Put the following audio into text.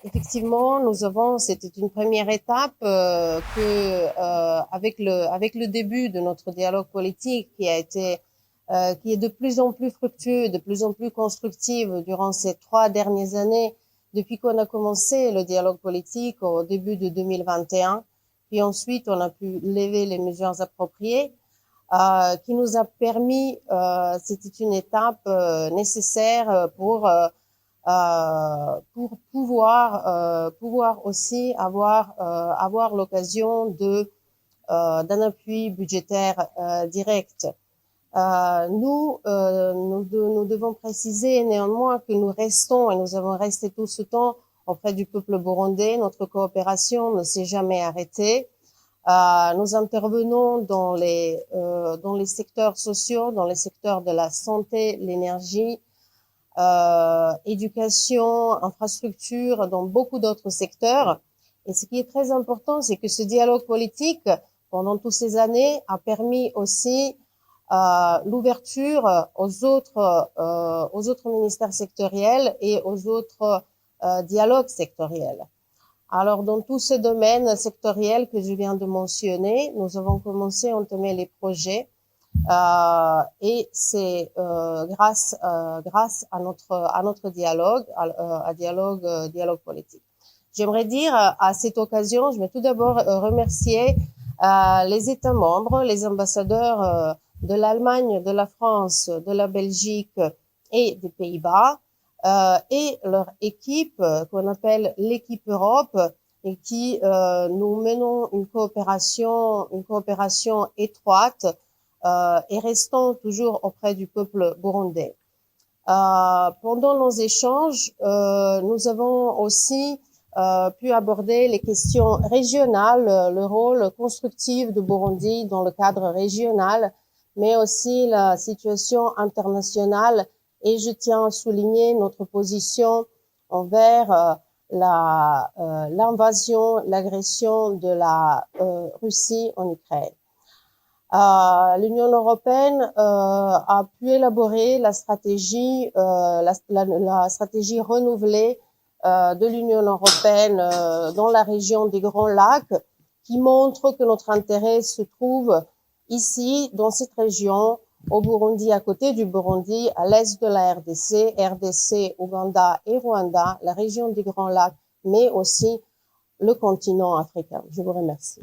Effectivement, c'était une première étape avec le début de notre dialogue politique qui est de plus en plus fructueux, de plus en plus constructif durant ces 3 dernières années, depuis qu'on a commencé le dialogue politique au début de 2021, puis ensuite on a pu lever les mesures appropriées, qui nous a permis, c'était une étape nécessaire pour pouvoir aussi avoir l'occasion d'un appui budgétaire direct. Nous devons préciser néanmoins que nous restons et nous avons resté tout ce temps auprès du peuple burundais. Notre coopération ne s'est jamais arrêtée. Nous intervenons dans les secteurs sociaux, dans les secteurs de la santé, l'énergie, éducation, infrastructure, dans beaucoup d'autres secteurs. Et ce qui est très important, c'est que ce dialogue politique, pendant toutes ces années, a permis aussi l'ouverture aux autres ministères sectoriels et aux autres dialogues sectoriels. Alors, dans tous ces domaines sectoriels que je viens de mentionner, nous avons commencé à entamer les projets et c'est grâce à notre dialogue, dialogue politique. J'aimerais dire à cette occasion, je vais tout d'abord remercier les États membres, les ambassadeurs de l'Allemagne, de la France, de la Belgique et des Pays-Bas, et leur équipe qu'on appelle l'équipe Europe, et qui nous menons une coopération étroite et restons toujours auprès du peuple burundais. Pendant nos échanges, nous avons aussi pu aborder les questions régionales, le rôle constructif de Burundi dans le cadre régional, mais aussi la situation internationale. Et je tiens à souligner notre position envers l'invasion, l'agression de la Russie en Ukraine. L'Union européenne a pu élaborer la stratégie renouvelée de l'Union européenne dans la région des Grands Lacs, qui montre que notre intérêt se trouve ici, dans cette région, au Burundi, à côté du Burundi, à l'est de la RDC, Ouganda et Rwanda, la région des Grands Lacs, mais aussi le continent africain. Je vous remercie.